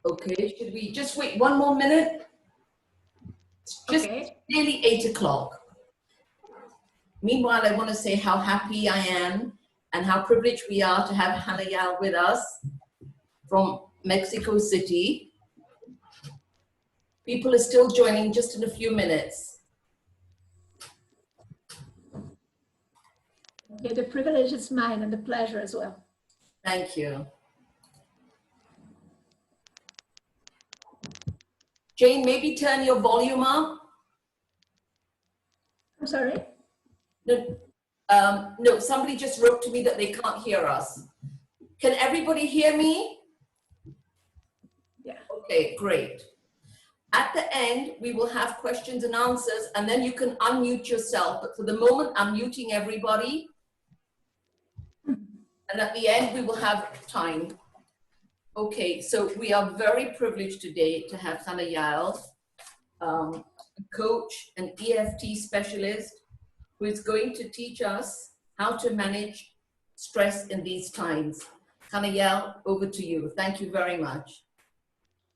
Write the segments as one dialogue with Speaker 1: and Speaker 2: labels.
Speaker 1: Okay, should we just wait one more minute? It's just nearly 8 o'clock. Meanwhile, I want to say how happy I am and how privileged we are to have Channa Yael with us from Mexico City. People are still joining just in a few minutes.
Speaker 2: Yeah, the privilege is mine and the pleasure as well.
Speaker 1: Thank you. Jane, maybe turn your volume up.
Speaker 2: I'm sorry?
Speaker 1: No, somebody just wrote to me that they can't hear us. Can everybody hear me?
Speaker 2: Yeah.
Speaker 1: Okay, great. At the end, we will have questions and answers, and then you can unmute yourself. But for the moment, I'm muting everybody. And at the end, we will have time. Okay, so we are very privileged today to have Channa Yael, a coach, an EFT specialist, who is going to teach us how to manage stress in these times. Channa Yael, over to you. Thank you very much.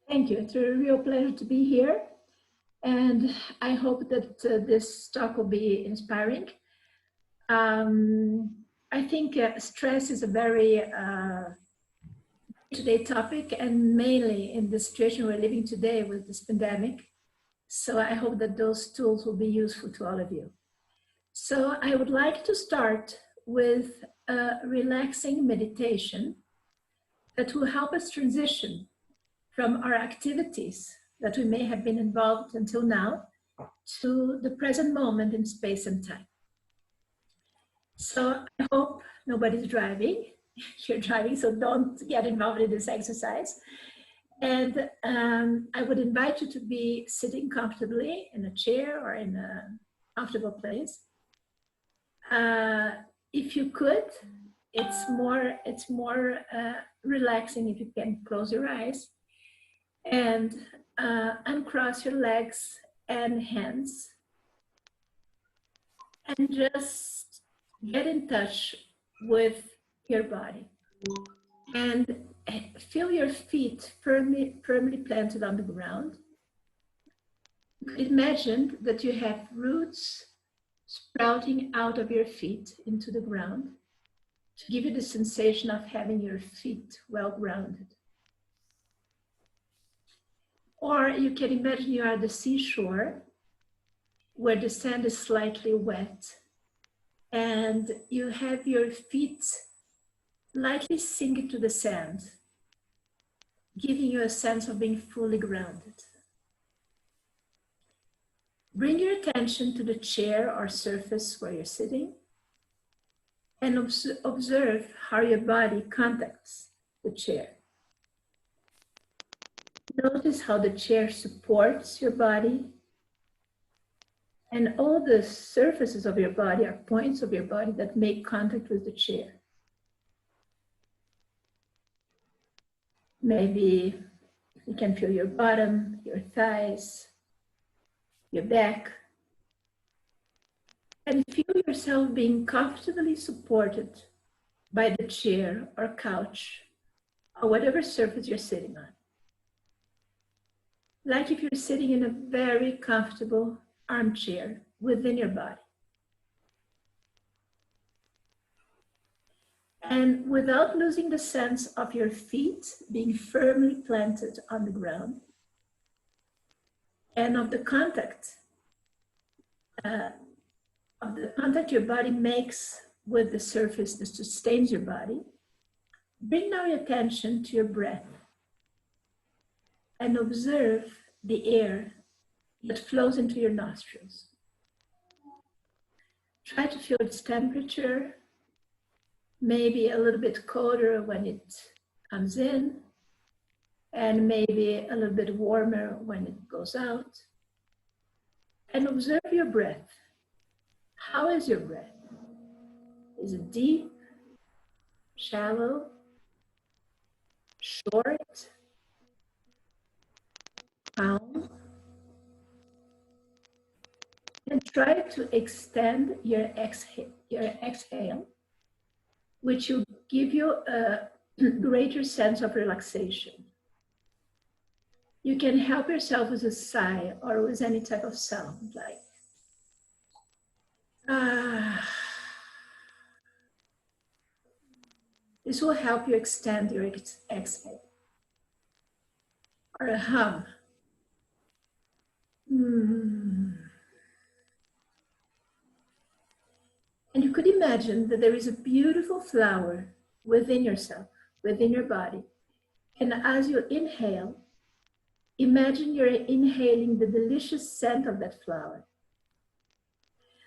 Speaker 2: Thank you. It's a real pleasure to be here. And I hope that this talk will be inspiring. I think stress is a very today topic, and mainly in the situation we're living today with this pandemic. So I hope that those tools will be useful to all of you. So I would like to start with a relaxing meditation that will help us transition from our activities that we may have been involved until now to the present moment in space and time. So I hope nobody's driving. You're driving, so don't get involved in this exercise. And I would invite you to be sitting comfortably in a chair or in a comfortable place. If you could, it's more relaxing if you can close your eyes and uncross your legs and hands, and just get in touch with your body and feel your feet firmly planted on the ground. Imagine that you have roots sprouting out of your feet into the ground to give you the sensation of having your feet well grounded. Or you can imagine you are at the seashore where the sand is slightly wet and you have your feet lightly sinking to the sand, giving you a sense of being fully grounded. Bring your attention to the chair or surface where you're sitting and observe how your body contacts the chair. Notice how the chair supports your body, and all the surfaces of your body are points of your body that make contact with the chair. Maybe you can feel your bottom, your thighs, your back, and feel yourself being comfortably supported by the chair or couch or whatever surface you're sitting on. Like if you're sitting in a very comfortable armchair within your body. And without losing the sense of your feet being firmly planted on the ground and of the contact your body makes with the surface that sustains your body, bring now your attention to your breath and observe the air that flows into your nostrils. Try to feel its temperature, maybe a little bit colder when it comes in, and maybe a little bit warmer when it goes out. And observe your breath. How is your breath? Is it deep, shallow, short, calm? And try to extend your exhale, which will give you a greater sense of relaxation. You can help yourself with a sigh or with any type of sound, like ah. This will help you extend your exhale. Or a hum. And you could imagine that there is a beautiful flower within yourself, within your body. And as you inhale, imagine you're inhaling the delicious scent of that flower,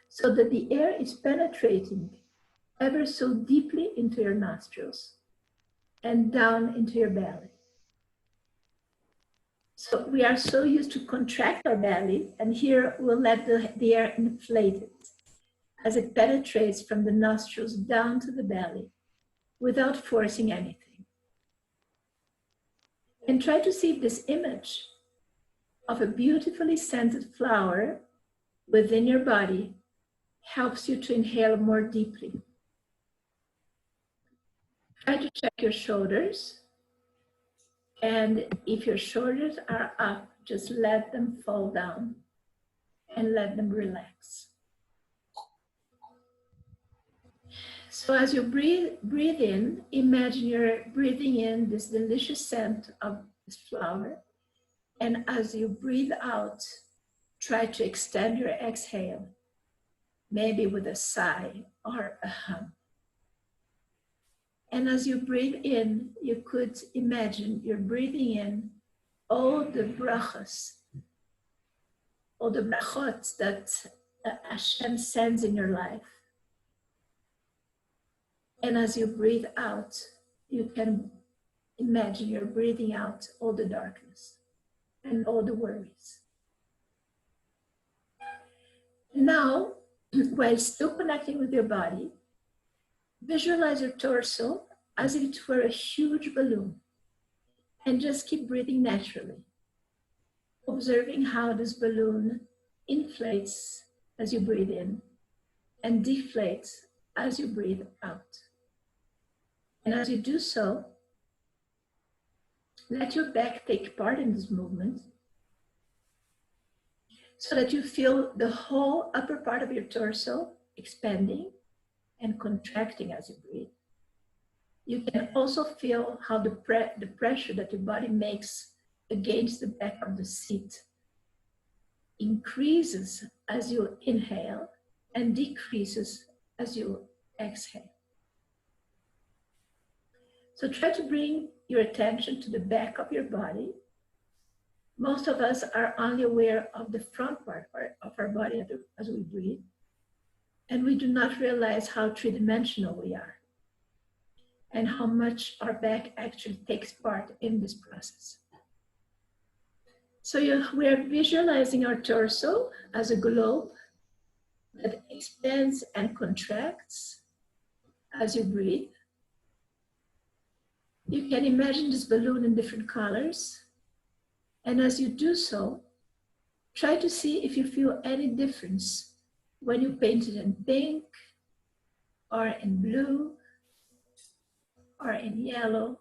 Speaker 2: so that the air is penetrating ever so deeply into your nostrils and down into your belly. So we are so used to contract our belly, and here we'll let the air inflate it as it penetrates from the nostrils down to the belly without forcing anything. And try to see if this image of a beautifully scented flower within your body helps you to inhale more deeply. Try to check your shoulders, and if your shoulders are up, just let them fall down and let them relax. So as you breathe in, imagine you're breathing in this delicious scent of this flower. And as you breathe out, try to extend your exhale, maybe with a sigh or a hum. And as you breathe in, you could imagine you're breathing in all the brachas, all the brachot that Hashem sends in your life. And as you breathe out, you can imagine you're breathing out all the darkness and all the worries. Now, while still connecting with your body, visualize your torso as if it were a huge balloon, and just keep breathing naturally, observing how this balloon inflates as you breathe in and deflates as you breathe out. And as you do so, let your back take part in this movement so that you feel the whole upper part of your torso expanding and contracting as you breathe. You can also feel how the pressure that your body makes against the back of the seat increases as you inhale and decreases as you exhale. So try to bring your attention to the back of your body. Most of us are only aware of the front part of our body as we breathe, and we do not realize how three-dimensional we are and how much our back actually takes part in this process. So we are visualizing our torso as a globe that expands and contracts as you breathe. You can imagine this balloon in different colors. And as you do so, try to see if you feel any difference when you paint it in pink or in blue or in yellow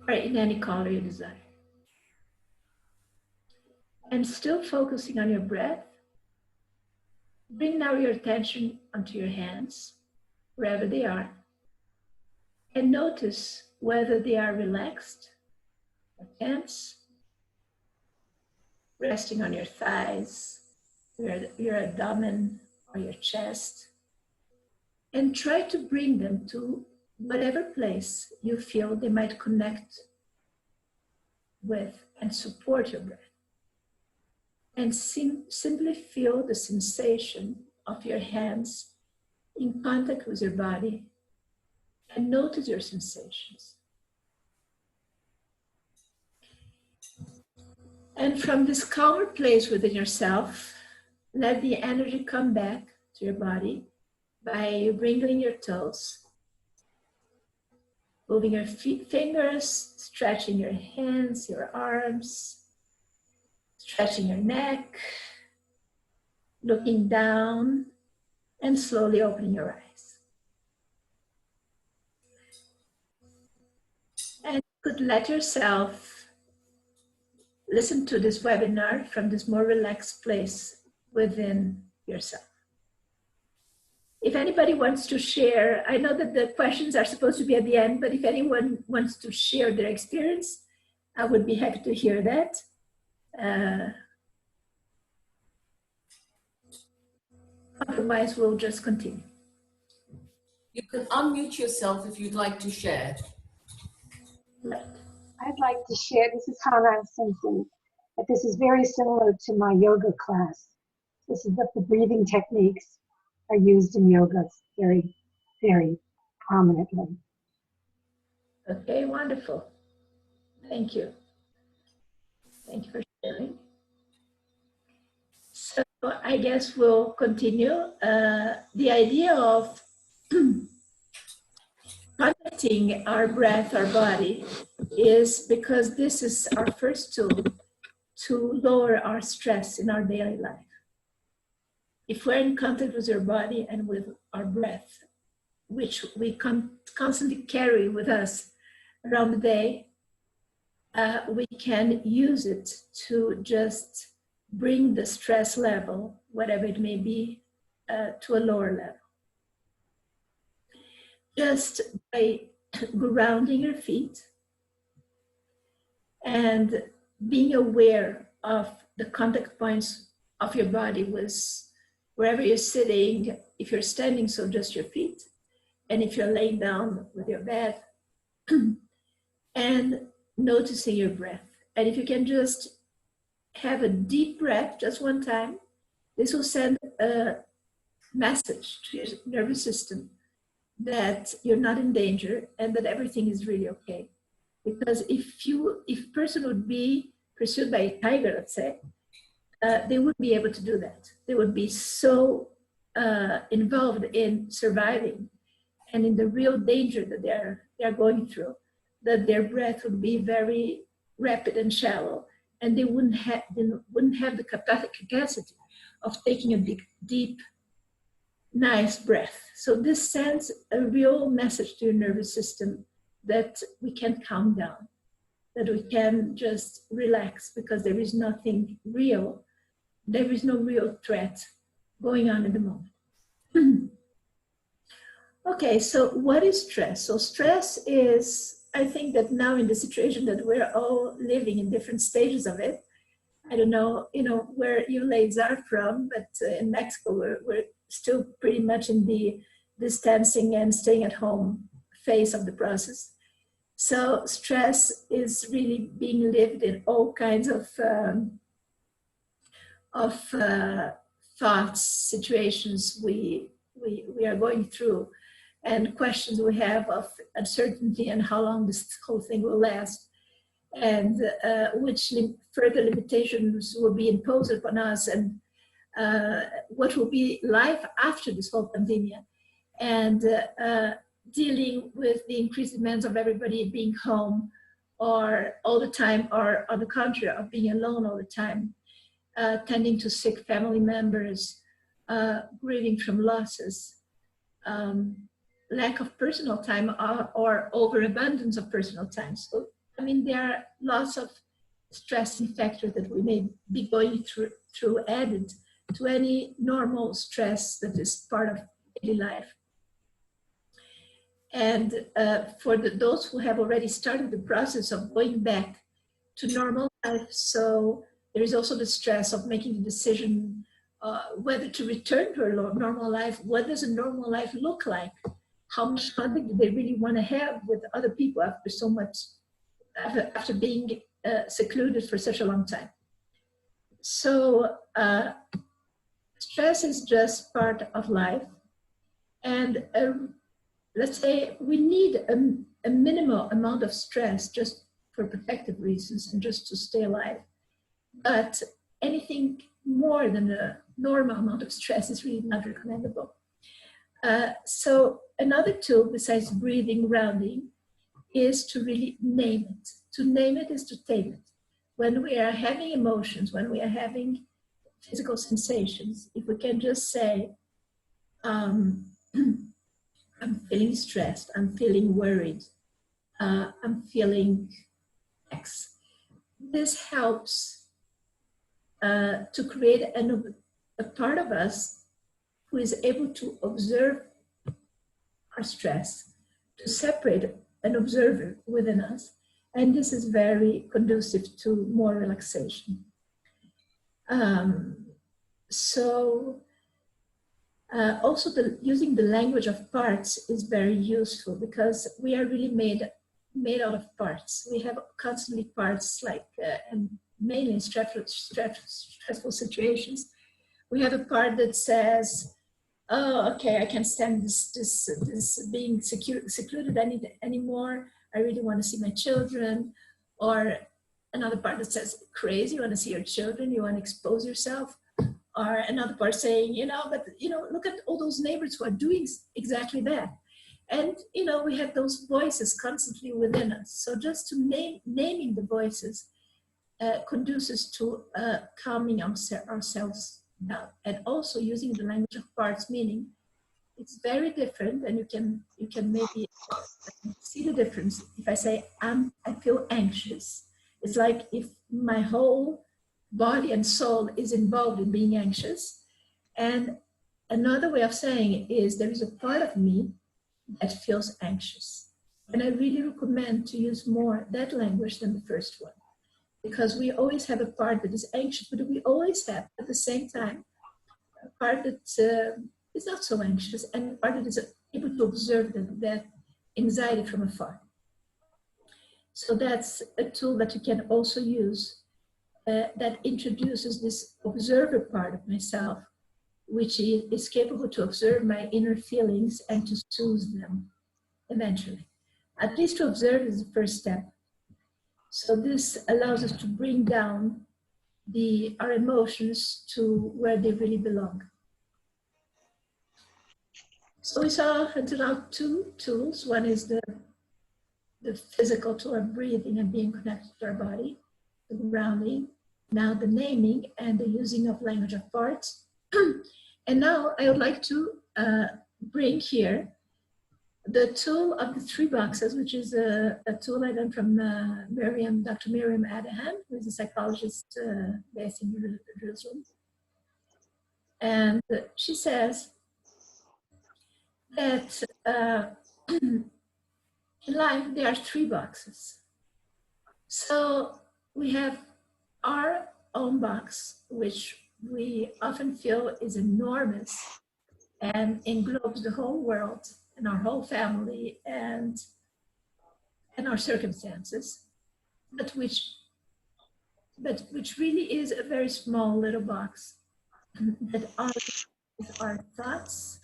Speaker 2: or in any color you desire. And still focusing on your breath, bring now your attention onto your hands, wherever they are, and notice whether they are relaxed or tense, resting on your thighs, your abdomen, or your chest, and try to bring them to whatever place you feel they might connect with and support your breath. And simply feel the sensation of your hands in contact with your body and notice your sensations. And from this calmer place within yourself, let the energy come back to your body by wriggling your toes, moving your fingers, stretching your hands, your arms, stretching your neck, looking down, and slowly opening your eyes. And could let yourself listen to this webinar from this more relaxed place within yourself. If anybody wants to share, I know that the questions are supposed to be at the end, but if anyone wants to share their experience, I would be happy to hear that. Otherwise, we'll just continue.
Speaker 1: You can unmute yourself if you'd like to share.
Speaker 3: I'd like to share, this is Hannah Simpson, but this is very similar to my yoga class. This is what the breathing techniques are used in yoga very, very prominently.
Speaker 2: Okay, wonderful. Thank you. Thank you for sharing. So I guess we'll continue. The idea of connecting our breath, our body, is because this is our first tool to lower our stress in our daily life. If we're in contact with your body and with our breath, which we constantly carry with us around the day, we can use it to just bring the stress level, whatever it may be, to a lower level. Just by grounding your feet and being aware of the contact points of your body with wherever you're sitting. If you're standing, so just your feet, and if you're laying down with your bed, and noticing your breath. And if you can just have a deep breath just one time, this will send a message to your nervous system that you're not in danger and that everything is really okay. Because if a person would be pursued by a tiger, let's say, they wouldn't be able to do that. They would be so involved in surviving and in the real danger that they're going through, that their breath would be very rapid and shallow, and they wouldn't have the capacity of taking a deep, nice breath. So this sends a real message to your nervous system that we can calm down, that we can just relax, because there is nothing real. There is no real threat going on at the moment. Okay, so what is stress? So stress is, I think that now in the situation that we're all living in different stages of it, I don't know, where you ladies are from, but in Mexico, we're still pretty much in the distancing and staying at home phase of the process. So stress is really being lived in all kinds of thoughts, situations we are going through, and questions we have of uncertainty and how long this whole thing will last, and which further limitations will be imposed upon us, and what will be life after this whole pandemic, and dealing with the increased demands of everybody being home or all the time, or on the contrary, of being alone all the time, tending to sick family members, grieving from losses, lack of personal time, or overabundance of personal time. So, I mean, there are lots of stressing factors that we may be going through added to any normal stress that is part of daily life. And for those who have already started the process of going back to normal life, so there is also the stress of making the decision whether to return to a normal life. What does a normal life look like? How much contact do they really want to have with other people after so much, after being secluded for such a long time? So stress is just part of life, and let's say we need a minimal amount of stress just for protective reasons and just to stay alive. But anything more than a normal amount of stress is really not recommendable. So another tool besides breathing, grounding, is to really name it. To name it is to tame it. When we are having emotions, when we are having physical sensations, if we can just say, I'm feeling stressed, I'm feeling worried, I'm feeling X. This helps to create a part of us who is able to observe our stress, to separate an observer within us. And this is very conducive to more relaxation. Also using the language of parts is very useful because we are really made out of parts. We have constantly parts and mainly in stressful situations. We have a part that says, oh, okay, I can't stand this being secluded anymore. I really want to see my children. Or another part that says, crazy, you want to see your children, you want to expose yourself. Or another part saying, look at all those neighbors who are doing exactly that. And, we have those voices constantly within us. So just to naming the voices conduces to calming ourselves down. And also using the language of parts, meaning it's very different, and you can maybe see the difference. If I say I feel anxious, it's like if my whole body and soul is involved in being anxious. And another way of saying it is there is a part of me that feels anxious. And I really recommend to use more that language than the first one, because we always have a part that is anxious, but we always have at the same time a part that is not so anxious, and a part that is able to observe that anxiety from afar. So that's a tool that you can also use that introduces this observer part of myself, which is capable to observe my inner feelings and to soothe them eventually. At least to observe is the first step. So this allows us to bring down our emotions to where they really belong. So we saw until now two tools. One is the physical tool of breathing and being connected to our body, the grounding, now the naming and the using of language of parts. And now I would like to bring here the tool of the 3 boxes, which is a tool I learned from Dr. Miriam Adahan, who is a psychologist based in Jerusalem. And she says that in life there are 3 boxes. So we have our own box, which we often feel is enormous and englobes the whole world and our whole family and our circumstances, but which really is a very small little box that is our thoughts,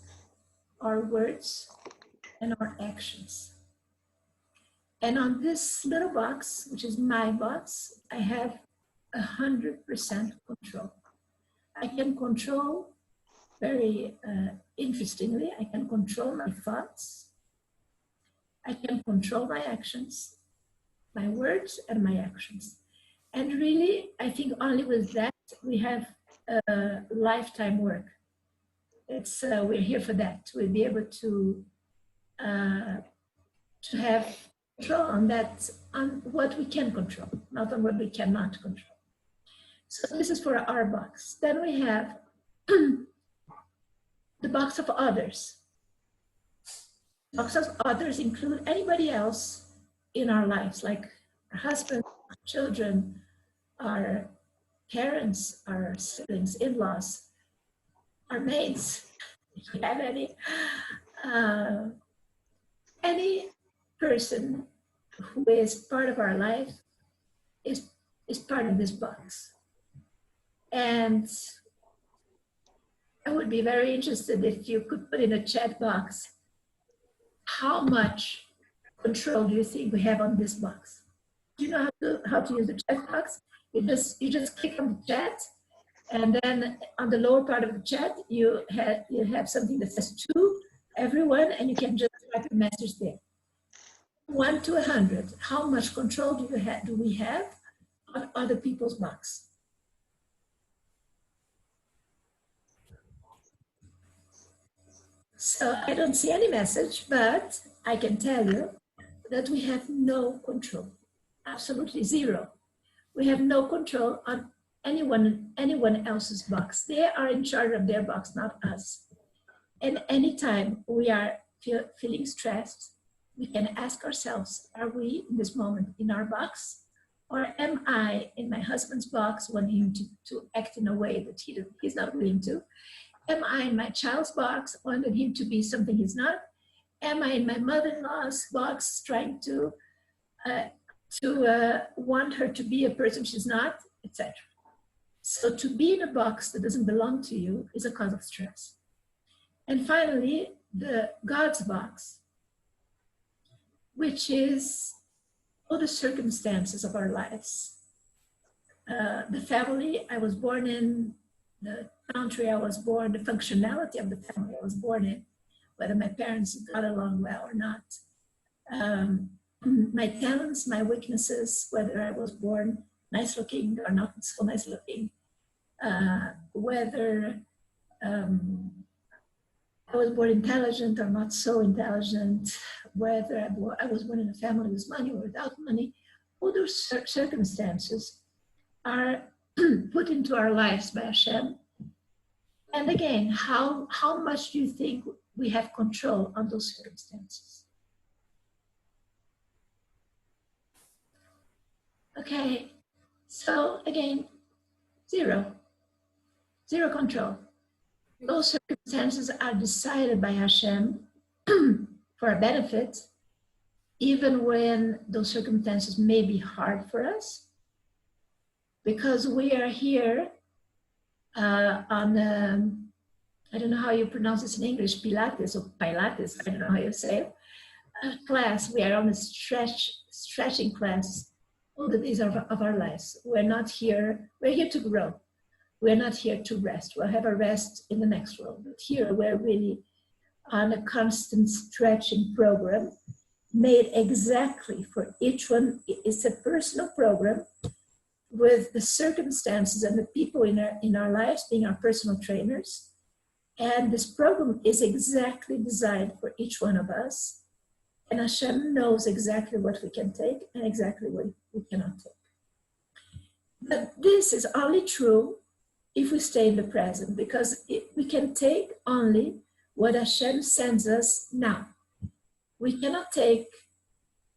Speaker 2: our words, and our actions. And on this little box, which is my box, I have 100% control. I can control, very interestingly, I can control my thoughts, I can control my actions, my words and my actions. And really, I think only with that, we have lifetime work. It's we're here for that. We'll be able to have control on that, on what we can control, not on what we cannot control. So this is for our box. Then we have the box of others. Box of others include anybody else in our lives, like our husband, our children, our parents, our siblings, in-laws, our mates, if we have any person who is part of our life is part of this box. And I would be very interested if you could put in a chat box, how much control do you think we have on this box? Do you know how to use the chat box? You just click on the chat, and then on the lower part of the chat, you have something that says to everyone, and you can just type a message there. 1 to 100, how much control do we have on other people's box? So I don't see any message, but I can tell you that we have no control, absolutely zero. We have no control on anyone else's box. They are in charge of their box, not us. And anytime we are feeling stressed, we can ask ourselves, are we in this moment in our box? Or am I in my husband's box wanting him to act in a way that he's not willing to? Am I in my child's box wanting him to be something he's not? Am I in my mother-in-law's box trying to want her to be a person she's not, etc. So to be in a box that doesn't belong to you is a cause of stress. And finally, the God's box, which is all the circumstances of our lives. The family I was born in, the country I was born, the functionality of the family I was born in, whether my parents got along well or not. My talents, my weaknesses, whether I was born nice looking or not so nice looking, whether I was born intelligent or not so intelligent, whether I was born in a family with money or without money, all those circumstances are put into our lives by Hashem. And again, how much do you think we have control on those circumstances? Okay, so again, zero control. Those circumstances are decided by Hashem for our benefit, even when those circumstances may be hard for us, because we are here on, I don't know how you pronounce this in English, Pilates or Pilates, I don't know how you say it, class. We are on a stretching class all the days of our lives. We're not here, we're here to grow. We're not here to rest. We'll have a rest in the next world. But here we're really on a constant stretching program made exactly for each one. It's a personal program with the circumstances and the people in our lives being our personal trainers. And this program is exactly designed for each one of us. And Hashem knows exactly what we can take and exactly what we cannot take. But this is only true if we stay in the present, because we can take only what Hashem sends us now. We cannot take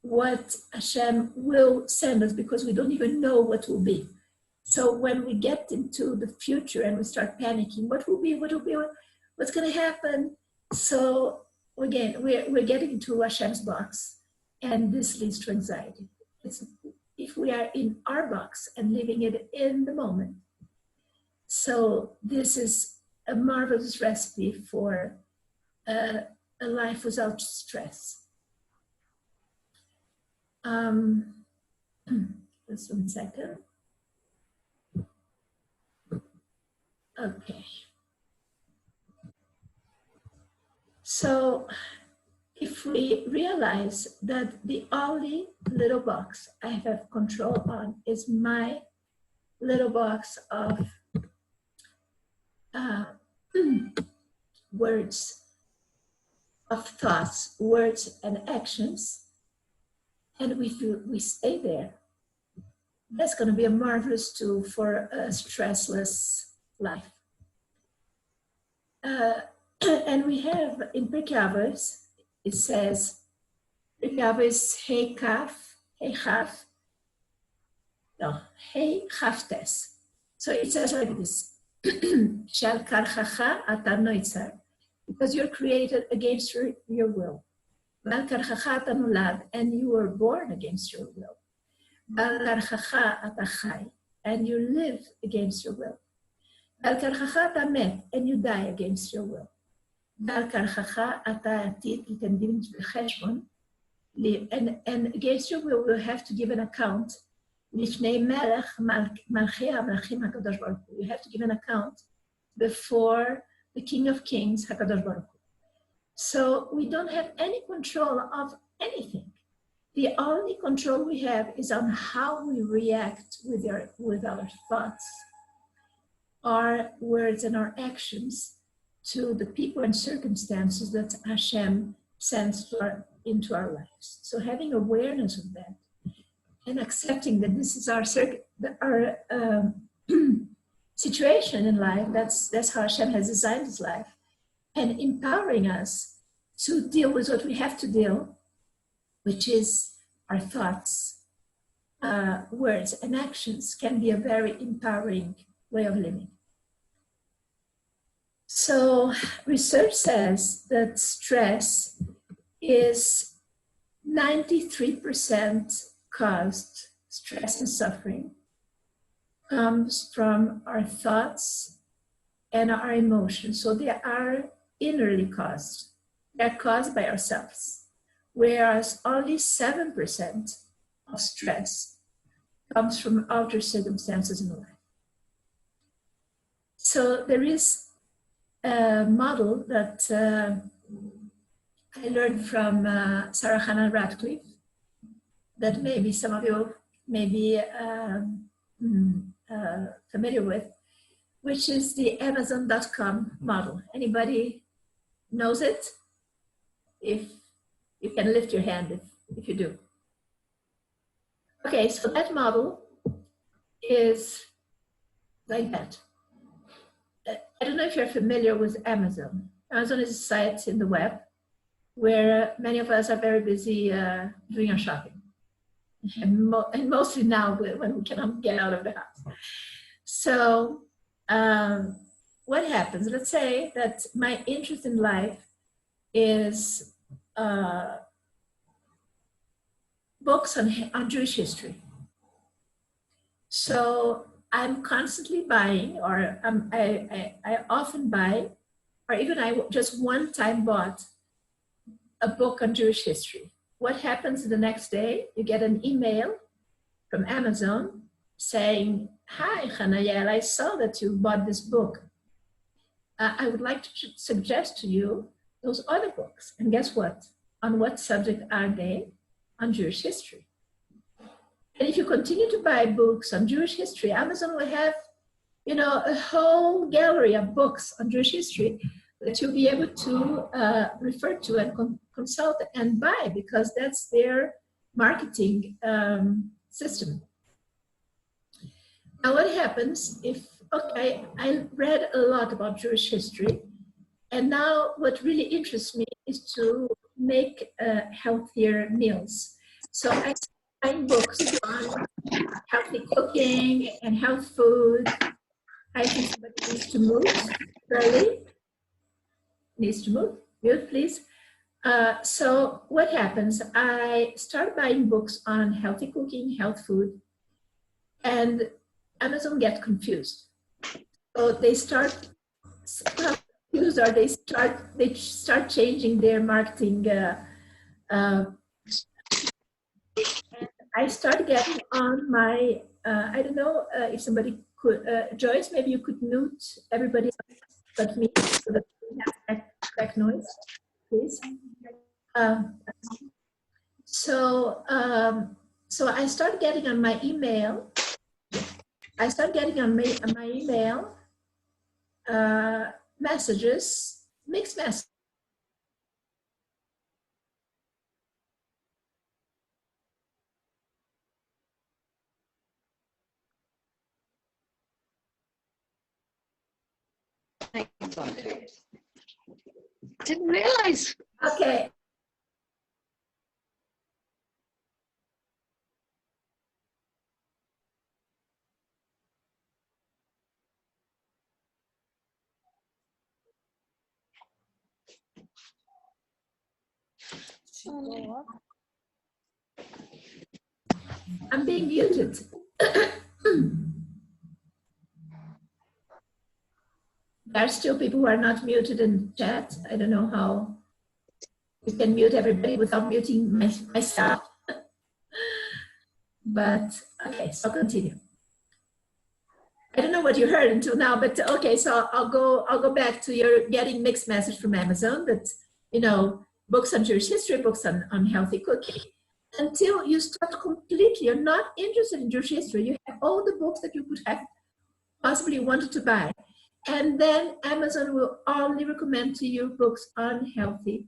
Speaker 2: what Hashem will send us because we don't even know what will be. So when we get into the future and we start panicking, what will be, what's going to happen? So again, we're getting into Hashem's box, and this leads to anxiety. If we are in our box and living it in the moment. So this is a marvelous recipe for a life without stress. Just 1 second. Okay. So if we realize that the only little box I have control on is my little box of words, of thoughts, words, and actions, and we stay there, that's going to be a marvelous tool for a stressless life. And we have in Pirkei Avos, it says, Pirkei Avos Hey Kaf, Hey Chaf, no, Hey Chaftes. So it says like this. Shal karchacha ata noitzar, because you're created against your will. Bal karchacha ata nolad, and you were born against your will. Bal karchacha ata chai, and you live against your will. Bal karchacha ata met, and you die against your will. Bal karchacha ata atit l'tendin b'cheshbon, and against your will we'll have to give an account. You have to give an account before the King of Kings, HaKadosh Baruch Hu. So we don't have any control of anything. The only control we have is on how we react with our thoughts, our words, and our actions to the people and circumstances that Hashem sends to into our lives. So having awareness of that and accepting that this is our situation in life, that's how Hashem has designed his life, and empowering us to deal with what we have to deal, which is our thoughts, words, and actions, can be a very empowering way of living. So research says that stress is 93% caused, stress and suffering comes from our thoughts and our emotions. So they are innerly caused. They're caused by ourselves. Whereas only 7% of stress comes from outer circumstances in life. So there is a model that I learned from Sarah Hannah Radcliffe that maybe some of you may be familiar with, which is the Amazon.com model. Anybody knows it? If you can lift your hand if you do. Okay, so that model is like that. I don't know if you're familiar with Amazon. Amazon is a site in the web where many of us are very busy doing our shopping. And mostly now when we cannot get out of the house. So what happens? Let's say that my interest in life is books on Jewish history. So I'm constantly buying, or I often buy, or even I just one time bought a book on Jewish history. What happens the next day? You get an email from Amazon saying, "Hi, Channa Yael, I saw that you bought this book. I would like to suggest to you those other books." And guess what? On what subject are they? On Jewish history. And if you continue to buy books on Jewish history, Amazon will have, a whole gallery of books on Jewish history that you'll be able to refer to and consult and buy, because that's their marketing system. Now, what happens if, okay, I read a lot about Jewish history, and now what really interests me is to make healthier meals. So I find books on healthy cooking and health food. I think somebody needs to move. Shirley needs to move. Mute, please. So what happens? I start buying books on healthy cooking, health food, and Amazon gets confused. So they start confused, or they start changing their marketing. I start getting on my. I don't know if somebody could. Joyce, maybe you could mute everybody but me, so that we have back noise, please. So I start getting on my email. I start getting on my email messages, mixed messages.
Speaker 4: Didn't realize.
Speaker 2: Okay. I'm being muted. There are still people who are not muted in the chat. I don't know how you can mute everybody without muting myself. But okay, so continue. I don't know what you heard until now, but okay, so I'll go back to your getting mixed message from Amazon that, books on Jewish history, books on healthy cooking, until you start completely, you're not interested in Jewish history. You have all the books that you could have possibly wanted to buy. And then Amazon will only recommend to you books on healthy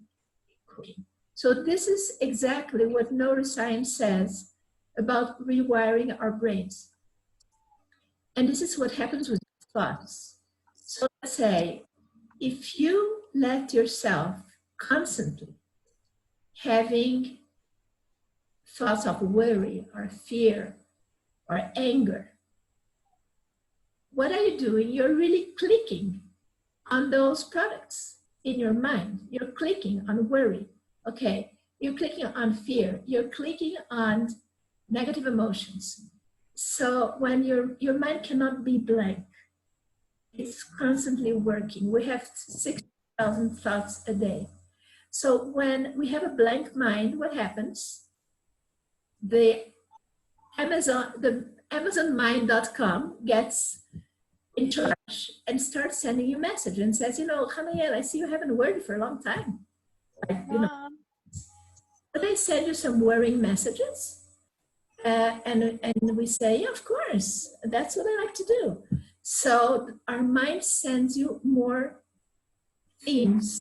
Speaker 2: cooking. So this is exactly what neuroscience says about rewiring our brains. And this is what happens with thoughts. So let's say, if you let yourself constantly having thoughts of worry or fear or anger, what are you doing? You're really clicking on those products in your mind. You're clicking on worry. Okay, you're clicking on fear. You're clicking on negative emotions. So when your mind cannot be blank, it's constantly working. We have 6,000 thoughts a day. So when we have a blank mind, what happens? The Amazonmind.com gets in charge and starts sending you a message and says, you know, Channa Yael, I see you haven't worried for a long time. Like, you know, but they send you some worrying messages. And we say, yeah, of course, that's what I like to do. So our mind sends you more themes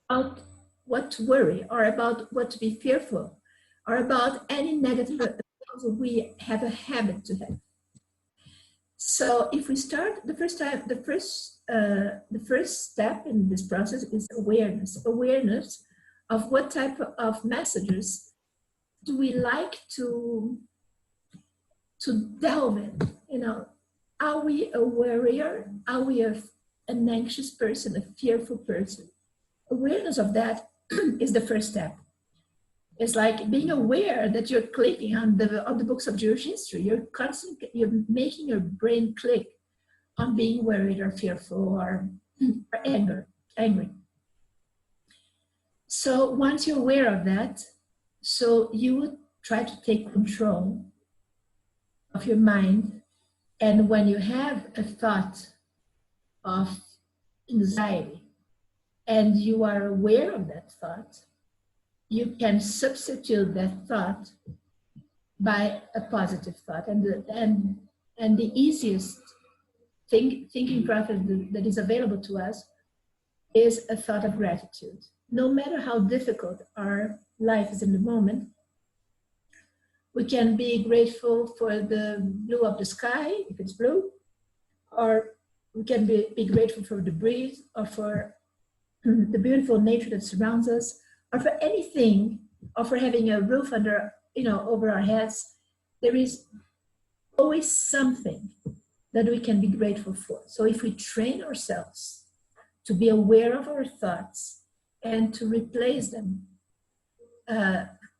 Speaker 2: about what to worry, or about what to be fearful, or about any negative things we have a habit to have. So if we start, the first step in this process is awareness of what type of messages do we like to delve in. You know, are we a worrier? Are we an anxious person, a fearful person? Awareness of that is the first step. It's like being aware that you're clicking on the books of Jewish history. You're making your brain click on being worried or fearful or angry. So once you're aware of that, so you would try to take control of your mind. And when you have a thought of anxiety and you are aware of that thought, you can substitute that thought by a positive thought. And the easiest thinking process that is available to us is a thought of gratitude. No matter how difficult our life is in the moment, we can be grateful for the blue of the sky, if it's blue, or we can be grateful for the breeze, or for the beautiful nature that surrounds us, or for anything, or for having a roof under, over our heads. There is always something that we can be grateful for. So if we train ourselves to be aware of our thoughts and to replace them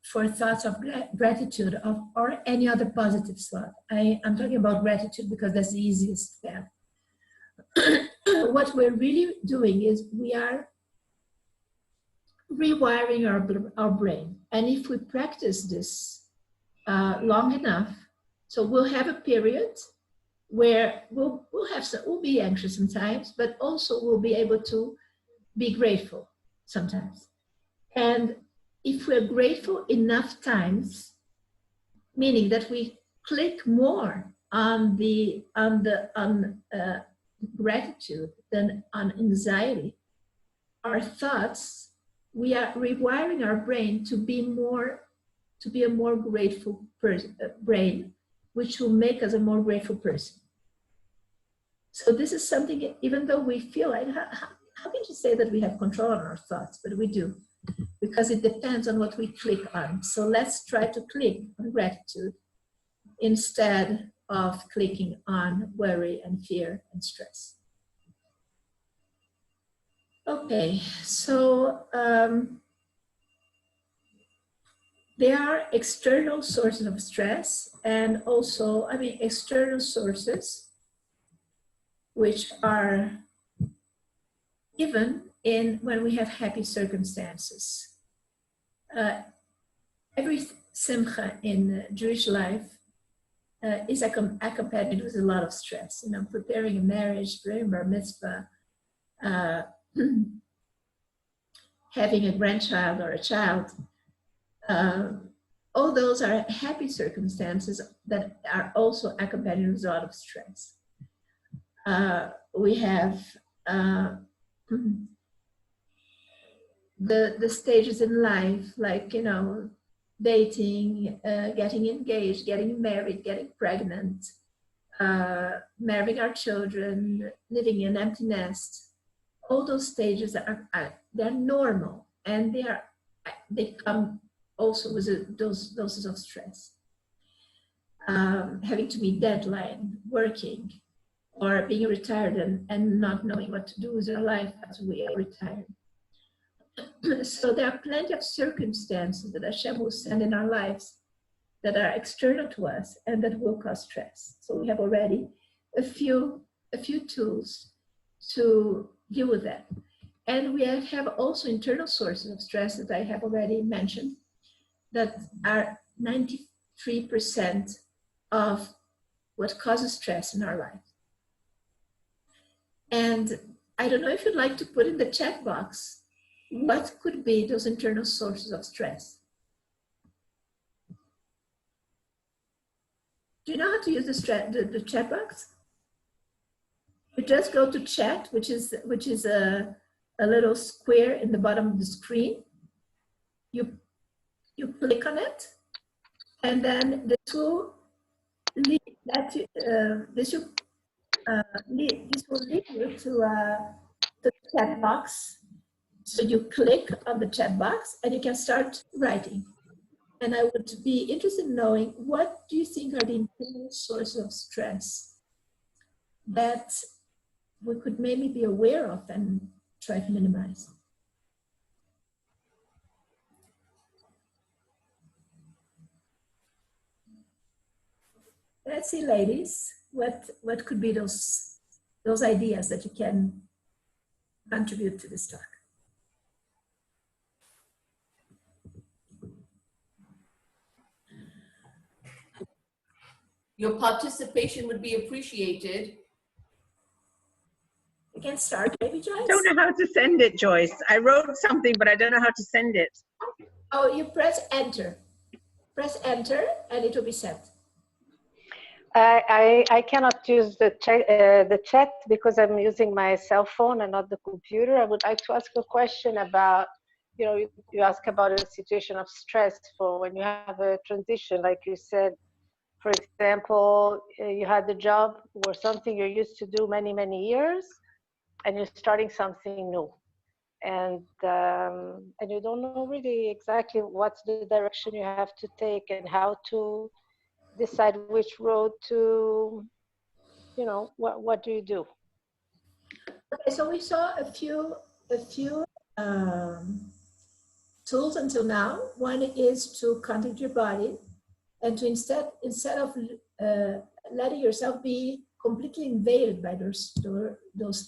Speaker 2: for thoughts of gratitude or any other positive thought. I'm talking about gratitude because that's the easiest path. What we're really doing is we are rewiring our brain. And if we practice this long enough, so we'll have a period where we'll be anxious sometimes, but also we'll be able to be grateful sometimes. And if we're grateful enough times, meaning that we click more on gratitude than on anxiety, our thoughts, we are rewiring our brain to be a more grateful brain, which will make us a more grateful person. So this is something, even though we feel like, how can you say that we have control on our thoughts? But we do, because it depends on what we click on. So let's try to click on gratitude instead of clicking on worry and fear and stress. Okay, so there are external sources of stress, and also, external sources which are given when we have happy circumstances. Every simcha in Jewish life is accompanied with a lot of stress. Preparing a marriage, preparing bar mitzvah, having a grandchild or a child. All those are happy circumstances that are also accompanied with a lot of stress. We have the stages in life, like, you know, dating, getting engaged, getting married, getting pregnant, marrying our children, living in an empty nest. All those stages they're normal, and they come also with those doses of stress. Having to meet deadline, working, or being retired and not knowing what to do with your life after we are retired. So there are plenty of circumstances that Hashem will send in our lives that are external to us and that will cause stress. So we have already a few tools to deal with that. And we have also internal sources of stress that I have already mentioned that are 93% of what causes stress in our life. And I don't know if you'd like to put in the chat box what could be those internal sources of stress. Do you know how to use the chat box? You just go to chat, which is a little square in the bottom of the screen. You click on it, and then this will lead this will lead you to the chat box. So you click on the chat box and you can start writing. And I would be interested in knowing, what do you think are the internal sources of stress that we could maybe be aware of and try to minimize? Let's see, ladies, what could be those ideas that you can contribute to this talk?
Speaker 1: Your participation would be appreciated.
Speaker 2: You can start, maybe, Joyce?
Speaker 5: I don't know how to send it, Joyce. I wrote something, but I don't know how to send it.
Speaker 2: Oh, you press enter. Press enter and it will be sent.
Speaker 4: I cannot use the chat because I'm using my cell phone and not the computer. I would like to ask a question about, you know, you ask about a situation of stress for when you have a transition, like you said. For example, you had the job or something you're used to do many, many years, and you're starting something new. And you don't know really exactly what's the direction you have to take and how to decide which road to, you know, what do you do?
Speaker 2: Okay, so we saw a few tools until now. One is to contact your body, and to instead of letting yourself be completely invaded by those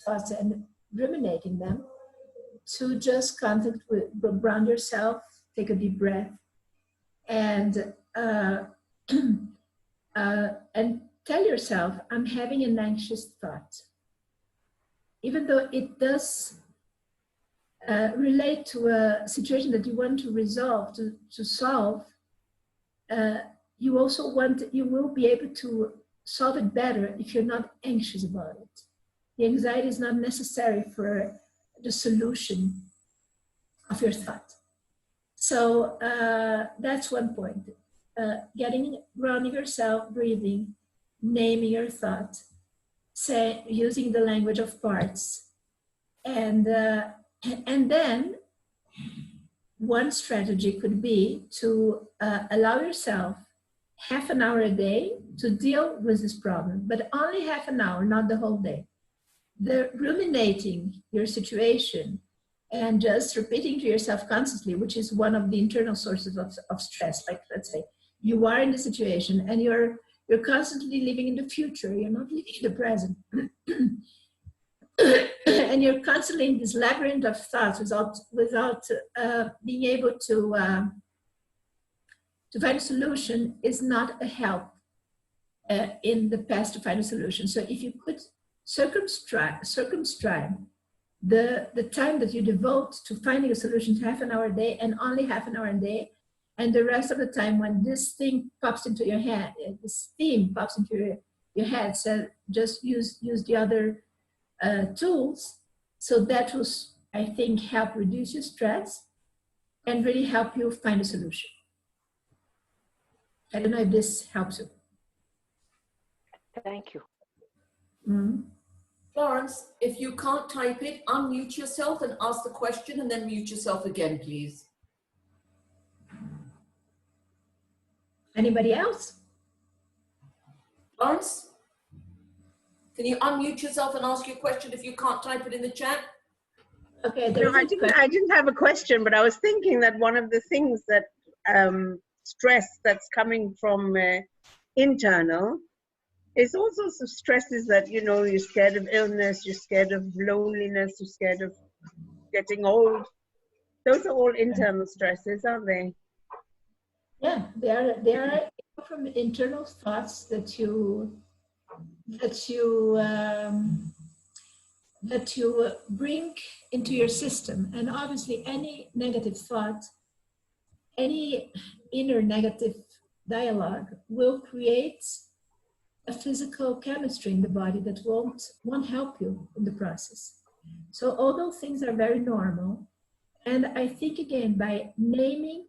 Speaker 2: thoughts and ruminating them, to just ground yourself, take a deep breath, and and tell yourself, I'm having an anxious thought. Even though it does relate to a situation that you want to resolve, to solve, you will be able to solve it better if you're not anxious about it. The anxiety is not necessary for the solution of your thought. So that's one point. Grounding yourself, breathing, naming your thought, using the language of parts, and then one strategy could be to allow yourself half an hour a day to deal with this problem, but only half an hour, not the whole day. The ruminating your situation and just repeating to yourself constantly, which is one of the internal sources of stress. Like, let's say you are in the situation and you're constantly living in the future, you're not living in the present. And you're constantly in this labyrinth of thoughts without being able to find a solution is not a help in the path to find a solution. So if you could circumscribe the time that you devote to finding a solution to half an hour a day, and only half an hour a day, and the rest of the time when this thing pops into your head, this theme pops into your head, so just use the other tools. So that will I think, help reduce your stress and really help you find a solution. I don't know if this helps you.
Speaker 4: Thank you.
Speaker 2: Mm-hmm.
Speaker 1: Florence, if you can't type it, unmute yourself and ask the question and then mute yourself again, please.
Speaker 2: Anybody else?
Speaker 1: Florence, can you unmute yourself and ask your question if you can't type it in the chat?
Speaker 2: Okay,
Speaker 5: No, I didn't have a question, but I was thinking that one of the things that stress that's coming from internal is all sorts of stresses that, you know, you're scared of illness, you're scared of loneliness, you're scared of getting old. Those are all internal stresses, aren't they?
Speaker 2: Yeah, they are from internal thoughts that you bring into your system. And obviously any negative thought, any inner negative dialogue will create a physical chemistry in the body that won't help you in the process. So all those things are very normal. And I think, again, by naming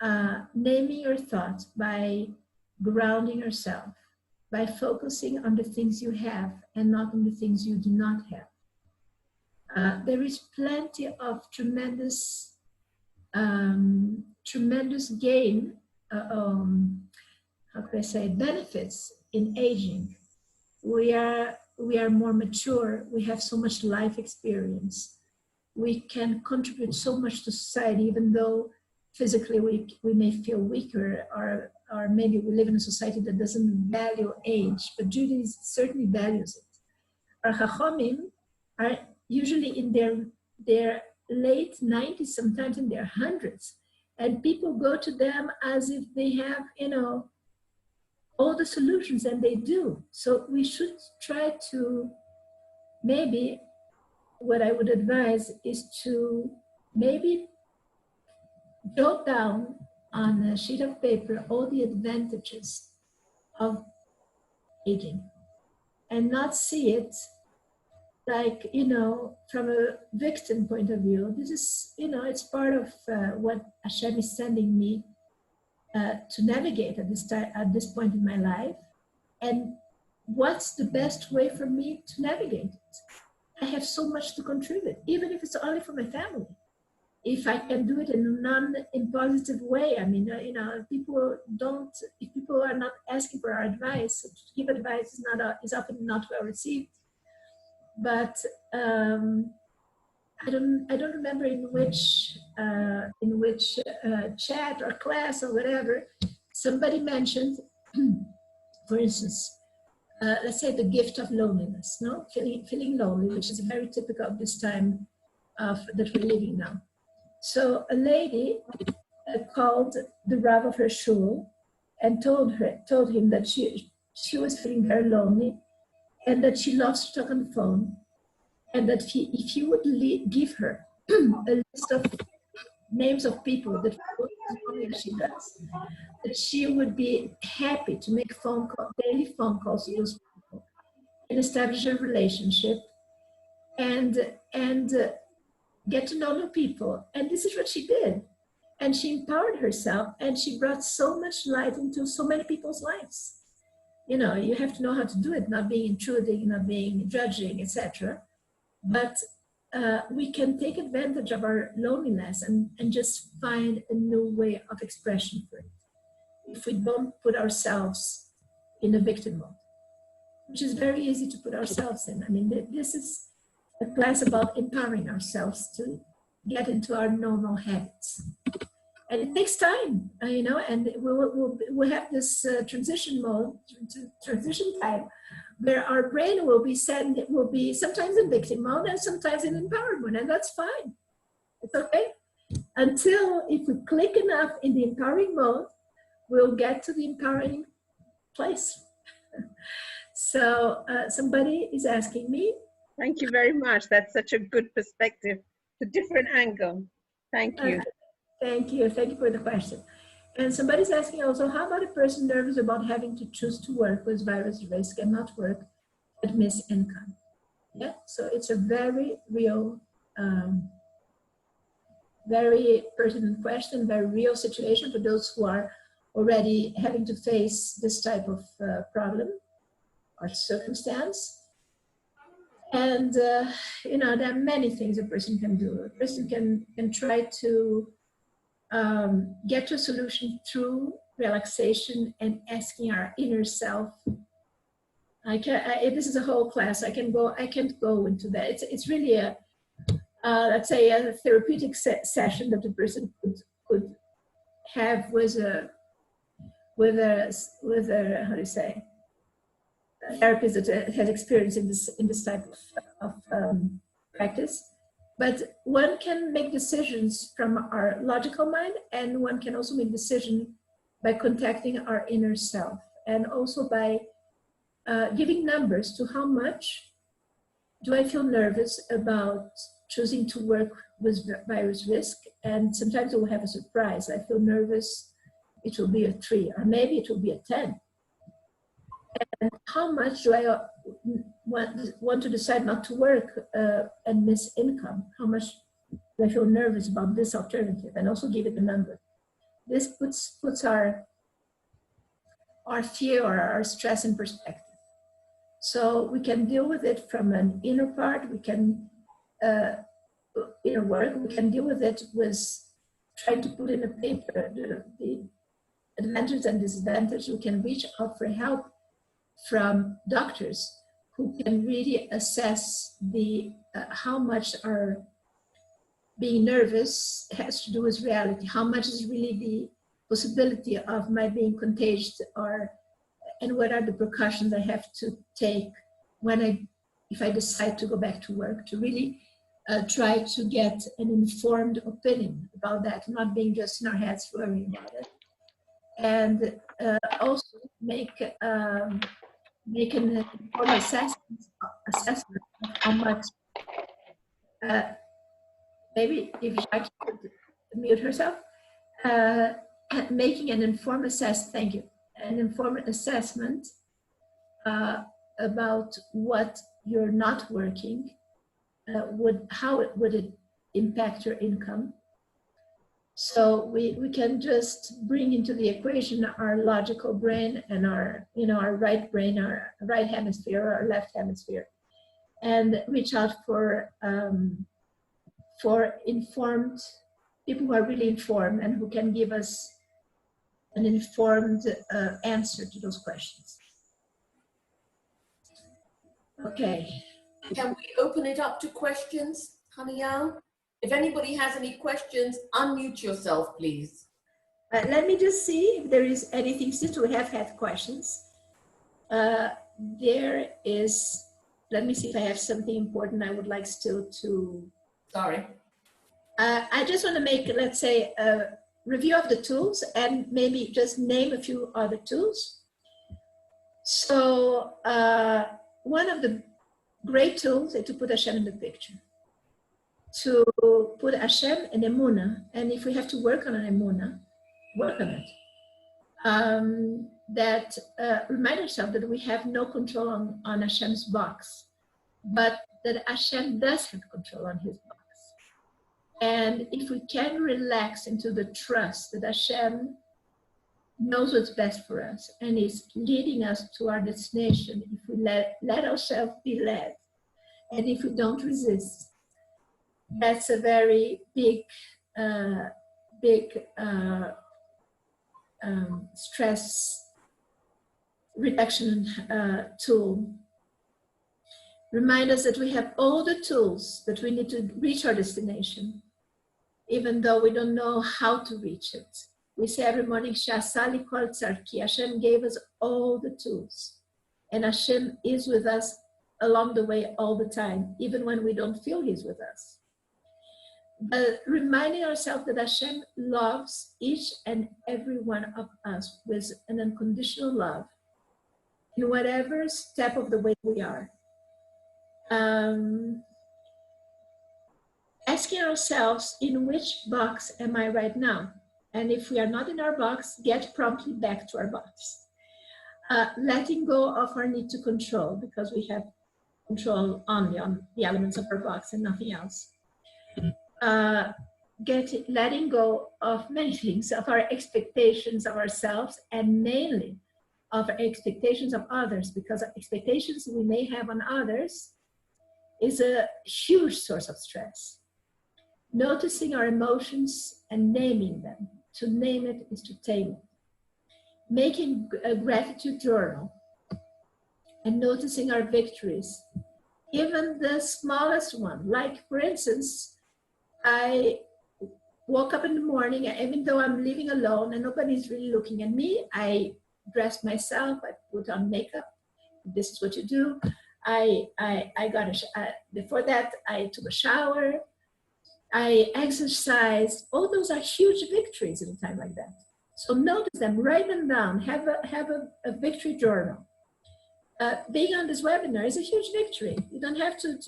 Speaker 2: your thoughts, by grounding yourself, by focusing on the things you have and not on the things you do not have. There is plenty of tremendous gain, how could I say, benefits in aging. We are more mature, we have so much life experience. We can contribute so much to society, even though physically we may feel weaker, or maybe we live in a society that doesn't value age, but Judaism certainly values it. Our Chachamim are usually in their late 90s, sometimes in their hundreds, and people go to them as if they have, you know, all the solutions, and they do. So we should try to, maybe what I would advise is to maybe jot down on a sheet of paper all the advantages of aging, and not see it like, you know, from a victim point of view. This is, you know, it's part of what Hashem is sending me to navigate at this point in my life. And what's the best way for me to navigate it? I have so much to contribute, even if it's only for my family. If I can do it in a non-impositive way, I mean, you know, if people are not asking for our advice, to give advice is often not well received. But I don't remember in which chat or class or whatever, somebody mentioned, for instance, let's say the gift of loneliness, no? Feeling lonely, which is very typical of this time that we're living now. So a lady called the Rav of her shul and told him that she was feeling very lonely, and that she loves to talk on the phone, and that if he would give her a list of names of people that she does, that she would be happy to make daily phone calls to those people and establish a relationship and get to know new people. And this is what she did. And she empowered herself, and she brought so much light into so many people's lives. You know, you have to know how to do it, not being intruding, not being judging, etc. But we can take advantage of our loneliness and just find a new way of expression for it, if we don't put ourselves in a victim mode, which is very easy to put ourselves in. I mean, this is a class about empowering ourselves to get into our normal habits. And it takes time, you know, and we'll have this transition time, where our brain will be sometimes in victim mode and sometimes in empowered mode, and that's fine. It's okay. Until, if we click enough in the empowering mode, we'll get to the empowering place. So somebody is asking me.
Speaker 5: Thank you very much. That's such a good perspective. It's a different angle. Thank you.
Speaker 2: Thank you. Thank you for the question. And somebody's asking also, how about a person nervous about having to choose to work with virus risk and not work but miss income? Yeah, so it's a very real very pertinent question, very real situation for those who are already having to face this type of problem or circumstance. And, you know, there are many things a person can do. A person can try to get to a solution through relaxation and asking our inner self. This is a whole class. I can't go into that. It's really a, let's say, a therapeutic session that the person could have with a how do you say, a therapist that has experience in this type of practice. But one can make decisions from our logical mind, and one can also make decisions by contacting our inner self, and also by giving numbers to how much do I feel nervous about choosing to work with virus risk. And sometimes it will have a surprise. I feel nervous, it will be a 3, or maybe it will be a 10. And how much do I want to decide not to work and miss income? How much do I feel nervous about this alternative? And also give it a number. This puts our fear or our stress in perspective. So we can deal with it from an inner part. We can, inner work, we can deal with it with trying to put in a paper the advantages and disadvantages. We can reach out for help from doctors who can really assess the how much our being nervous has to do with reality, how much is really the possibility of my being contagious, and what are the precautions I have to take if I decide to go back to work, to really try to get an informed opinion about that, not being just in our heads worrying about it. And also make an informed assessment of how much, maybe if Jackie could mute herself, making an informed assessment about what you're not working, how would it impact your income. So we can just bring into the equation our logical brain and our right brain, our right hemisphere, our left hemisphere, and reach out for informed people who are really informed and who can give us an informed answer to those questions. Okay.
Speaker 1: Can we open it up to questions, Channa Yael? If anybody has any questions, unmute yourself, please.
Speaker 2: Let me just see if there is anything, since we have had questions. There is, let me see if I have something important I would like still to.
Speaker 1: Sorry.
Speaker 2: I just want to make, let's say, a review of the tools and maybe just name a few other tools. So one of the great tools is to put Hashem in the picture. To put Hashem and Emunah, and if we have to work on an Emunah, work on it. That remind ourselves that we have no control on Hashem's box, but that Hashem does have control on his box. And if we can relax into the trust that Hashem knows what's best for us and is leading us to our destination, if we let ourselves be led, and if we don't resist, that's a very big stress reduction tool. Remind us that we have all the tools that we need to reach our destination, even though we don't know how to reach it. We say every morning, Shasali Kol Tzarki. Hashem gave us all the tools. And Hashem is with us along the way all the time, even when we don't feel he's with us. But reminding ourselves that Hashem loves each and every one of us with an unconditional love in whatever step of the way we are. Asking ourselves, in which box am I right now? And if we are not in our box, get promptly back to our box. Letting go of our need to control, because we have control only on the elements of our box and nothing else. letting go of many things, of our expectations of ourselves, and mainly of our expectations of others, because expectations we may have on others is a huge source of stress. Noticing our emotions and naming them. To name it is to tame it. Making a gratitude journal and noticing our victories, even the smallest one. Like, for instance, I woke up in the morning, even though I'm living alone and nobody's really looking at me, I dressed myself, I put on makeup. This is what you do. Before that, I took a shower, I exercised. All those are huge victories at a time like that. So notice them, write them down, have a victory journal. Being on this webinar is a huge victory. You don't have to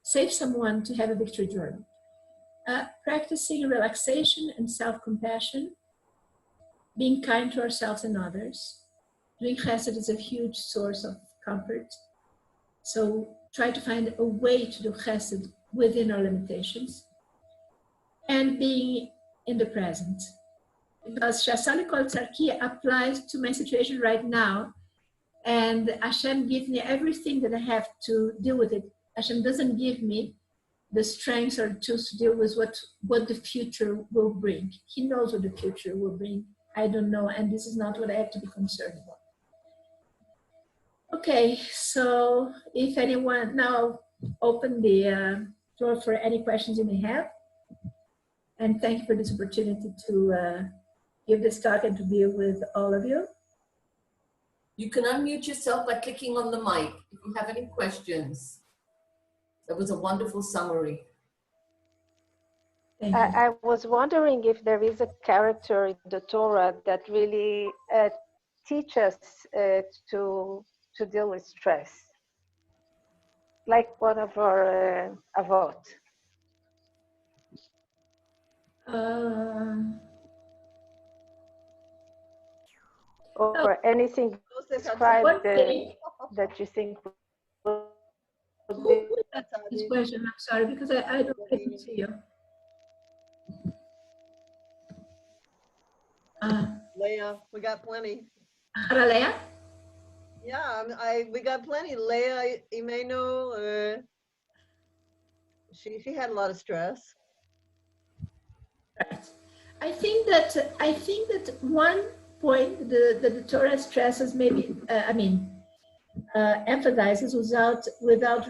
Speaker 2: save someone to have a victory journal. Practicing relaxation and self-compassion, being kind to ourselves and others. Doing chesed is a huge source of comfort. So try to find a way to do chesed within our limitations. And being in the present. Because Shasali Kol Tzarki applies to my situation right now, and Hashem gives me everything that I have to deal with it. Hashem doesn't give me the strength or tools to deal with what the future will bring. He knows what the future will bring. I don't know, and this is not what I have to be concerned about. Okay, so if anyone, now open the floor for any questions you may have. And thank you for this opportunity to give this talk and to be with all of you.
Speaker 1: You can unmute yourself by clicking on the mic if you have any questions. That was a wonderful summary.
Speaker 2: Thank you.
Speaker 4: I was wondering if there is a character in the Torah that really teaches to deal with stress, like one of our avot. Or anything described that you think would be.
Speaker 2: This question, I'm sorry, because I don't see you.
Speaker 6: Leah, we got plenty.
Speaker 2: Leah?
Speaker 6: Yeah, we got plenty. Leah Imeno, she had a lot of stress.
Speaker 2: Right. I think that one point that the Torah stresses, maybe emphasizes without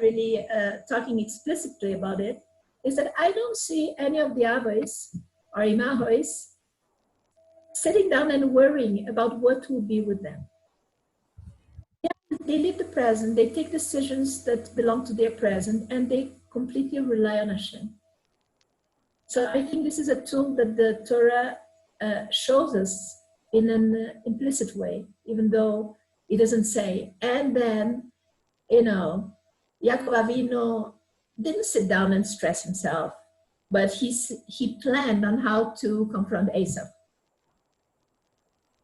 Speaker 2: really talking explicitly about it, is that I don't see any of the Avos or Imahos sitting down and worrying about what will be with them. Yeah, they live the present, they take decisions that belong to their present, and they completely rely on Hashem. So I think this is a tool that the Torah shows us in an implicit way, even though it doesn't say. And then, Yaakov Avinu didn't sit down and stress himself, but he planned on how to confront Esau.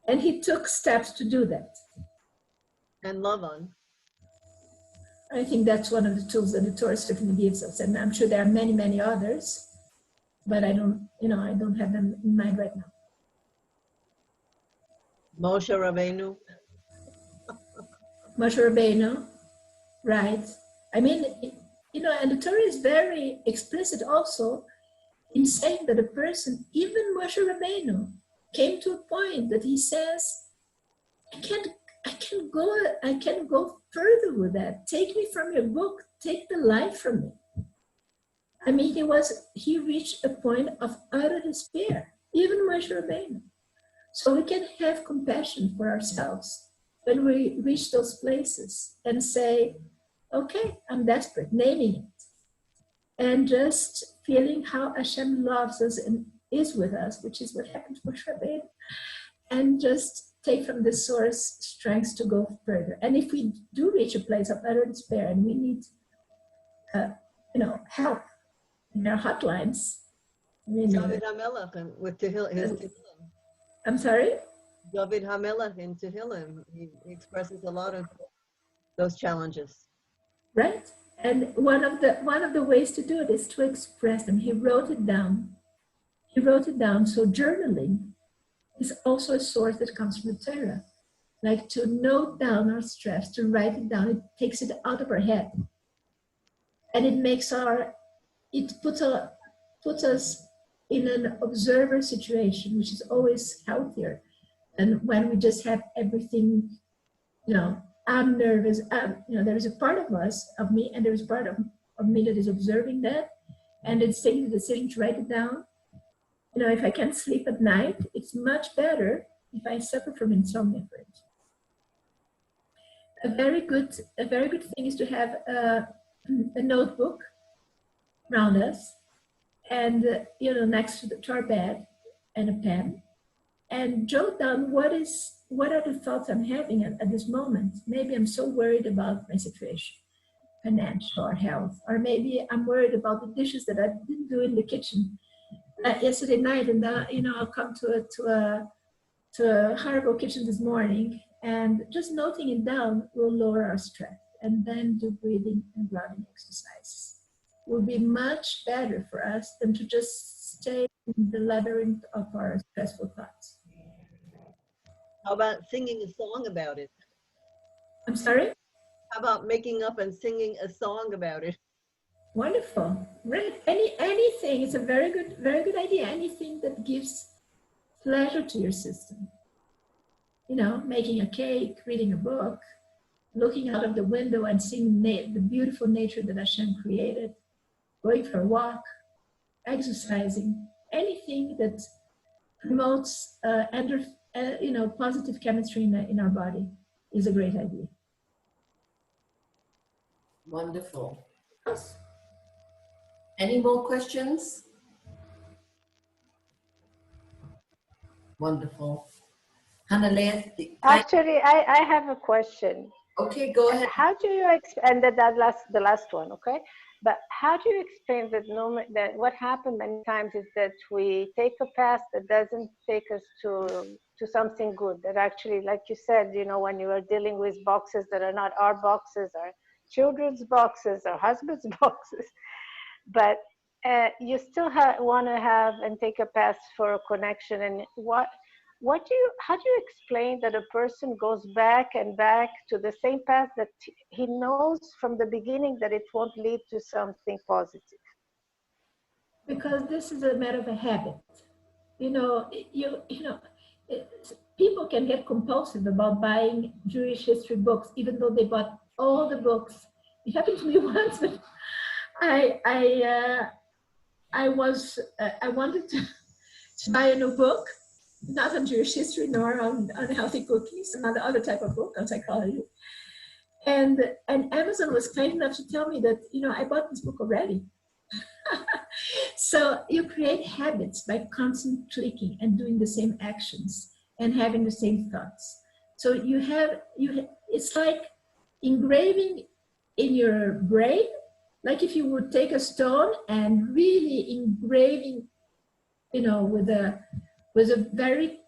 Speaker 2: And he took steps to do that.
Speaker 6: And love on.
Speaker 2: I think that's one of the tools that the Torah certainly gives us. And I'm sure there are many, many others, but I don't have them in mind right now.
Speaker 6: Moshe Rabbeinu.
Speaker 2: Moshe Rabbeinu, right. I mean, and the Torah is very explicit also in saying that a person, even Moshe Rabbeinu, came to a point that he says, I can't go further with that. Take me from your book, take the life from me. I mean, he reached a point of utter despair, even Moshe Rabbeinu. So we can have compassion for ourselves when we reach those places and say, okay, I'm desperate, naming it. And just feeling how Hashem loves us and is with us, which is what happened to Moshe Rabbeinu. And just take from this source strength to go further. And if we do reach a place of utter despair and we need, help in our hotlines.
Speaker 6: David HaMelech with his Tehillim.
Speaker 2: I'm sorry?
Speaker 6: David HaMelech in Tehillim. He expresses a lot of those challenges.
Speaker 2: Right. And one of the ways to do it is to express them. He wrote it down. He wrote it down. So journaling is also a source that comes from the Torah. Like to note down our stress, to write it down, it takes it out of our head. And it puts us in an observer situation, which is always healthier than when we just have everything, I'm nervous. There is a part of us, of me, and there is a part of me that is observing that, and it's taking the decision to write it down. If I can't sleep at night, it's much better if I suffer from insomnia, for instance. A very good thing is to have a notebook around us, and next to our bed, and a pen, and jot down what are the thoughts I'm having at this moment. Maybe I'm so worried about my situation, financial or health, or maybe I'm worried about the dishes that I didn't do in the kitchen yesterday night, and I'll come to a horrible kitchen this morning. And just noting it down will lower our stress. And then do breathing and grounding exercises. Will be much better for us than to just stay in the labyrinth of our stressful thoughts.
Speaker 6: How about singing a song about it?
Speaker 2: I'm sorry?
Speaker 6: How about making up and singing a song about it?
Speaker 2: Wonderful. Right. Anything, it's a very good idea. Anything that gives pleasure to your system. Making a cake, reading a book, looking out of the window and seeing the beautiful nature that Hashem created, going for a walk, exercising, anything that promotes positive chemistry in our body is a great idea.
Speaker 1: Wonderful. Any more questions? Wonderful.
Speaker 4: Actually, I have a question.
Speaker 1: Okay, go ahead.
Speaker 4: How do you and the last one, okay? But how do you explain that what happened many times is that we take a path that doesn't take us to something good, that actually, like you said, when you are dealing with boxes that are not our boxes, our children's boxes, our husband's boxes, but you still want to have and take a path for a connection. And how do you explain that a person goes back and back to the same path that he knows from the beginning that it won't lead to something positive?
Speaker 2: Because this is a matter of a habit. People can get compulsive about buying Jewish history books, even though they bought all the books. It happened to me once, but I wanted to buy a new book, not on Jewish history nor on healthy cooking, some other type of book on psychology. And Amazon was kind enough to tell me that, I bought this book already. So you create habits by constant clicking and doing the same actions and having the same thoughts. So it's like engraving in your brain, like if you would take a stone and really engraving, with a very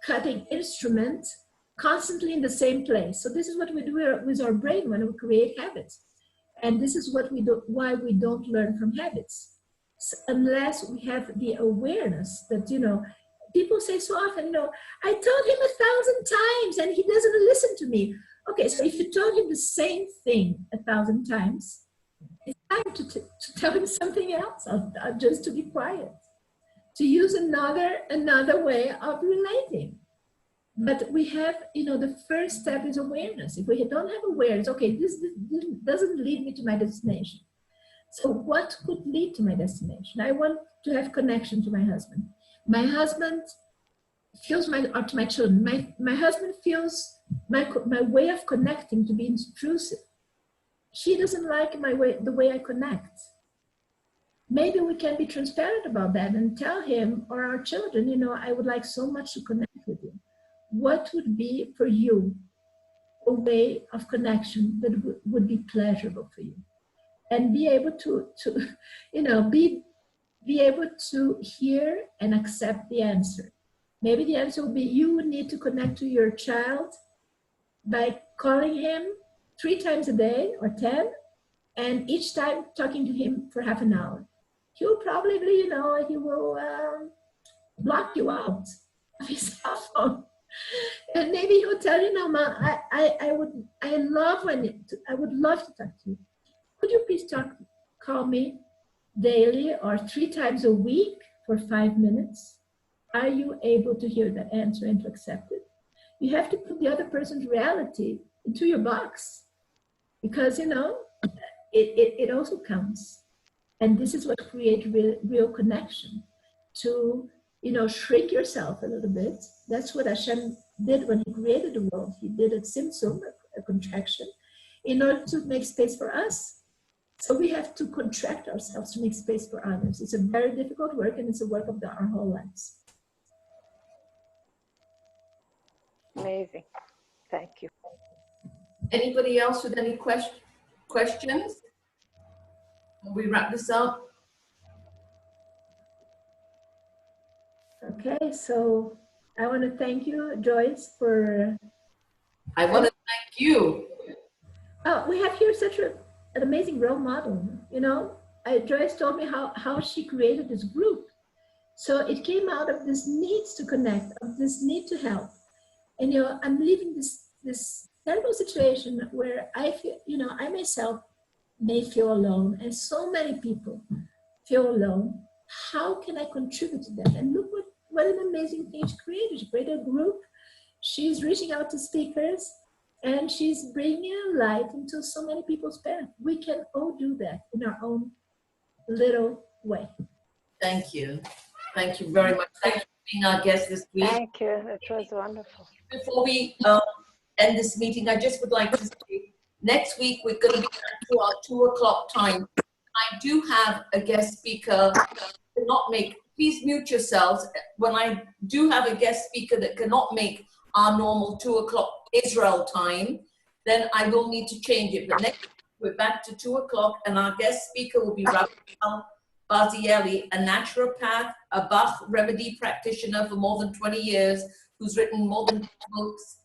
Speaker 2: cutting instrument, constantly in the same place. So this is what we do with our brain when we create habits. And this is what why we don't learn from habits. So unless we have the awareness that, people say so often, I told him 1,000 times and he doesn't listen to me. Okay, so if you told him the same thing 1,000 times, it's time to tell him something else, or just to be quiet, to use another way of relating. But we have, the first step is awareness. If we don't have awareness, okay, this doesn't lead me to my destination. So what could lead to my destination? I want to have connection to my husband. My husband feels or to my children. My husband feels my way of connecting to be intrusive. He doesn't like the way I connect. Maybe we can be transparent about that and tell him or our children, I would like so much to connect with you. What would be for you a way of connection that would be pleasurable for you? And be able to be able to hear and accept the answer. Maybe the answer will be, you need to connect to your child by calling him 3 times a day or 10, and each time talking to him for half an hour. He will probably, you know, he will block you out of his cell phone. And maybe he'll tell you, no, Ma, I would love to talk to you. Could you please call me daily or 3 times a week for 5 minutes? Are you able to hear that answer and to accept it? You have to put the other person's reality into your box, because, you know, it also counts. And this is what creates real connection. To, you know, shrink yourself a little bit. That's what Hashem did when he created the world. He did a tzimtzum, a contraction, in order to make space for us. So we have to contract ourselves to make space for others. It's a very difficult work, and it's a work of our whole lives.
Speaker 4: Amazing. Thank you.
Speaker 1: Anybody else with any questions? Will we wrap this up?
Speaker 2: Okay, so I want to thank you, Joyce, for...
Speaker 1: I want to thank you.
Speaker 2: Oh, we have here such an amazing role model. You know, Joyce told me how she created this group. So it came out of this need to connect, of this need to help. And, you know, I'm leaving this terrible situation where I feel, you know, I myself may feel alone, and so many people feel alone. How can I contribute to them? And look what an amazing thing she created. She created a group. She's reaching out to speakers, and she's bringing light into so many people's path. We can all do that in our own little way.
Speaker 1: Thank you. Thank you very much. Thank you for being our guest this week.
Speaker 4: Thank you. It was wonderful.
Speaker 1: Before we end this meeting, I just would like to say, next week we're going to be back to our 2 o'clock time. I do have a guest speaker. Cannot make, please mute yourselves. When I do have a guest speaker that cannot make our normal 2 o'clock Israel time, then I will need to change it. But next week we're back to 2 o'clock, and our guest speaker will be Raphael Bazielli, a naturopath, a Bach remedy practitioner for more than 20 years, who's written more than 10 books,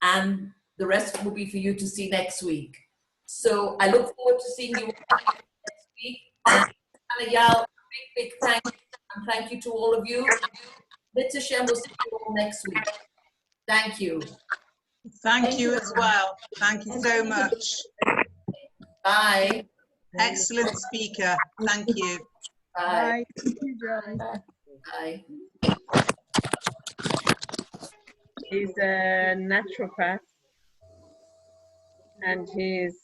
Speaker 1: and the rest will be for you to see next week. So I look forward to seeing you next week. And Channa Yael, big thank you, and thank you to all of you. Mitzvah Shem will see you all next week. Thank you.
Speaker 7: Thank you as well. Thank you so much.
Speaker 1: Bye.
Speaker 7: Excellent speaker. Thank you.
Speaker 1: Bye.
Speaker 6: Thank you, Joyce.
Speaker 1: Bye.
Speaker 5: He's a naturopath, and he's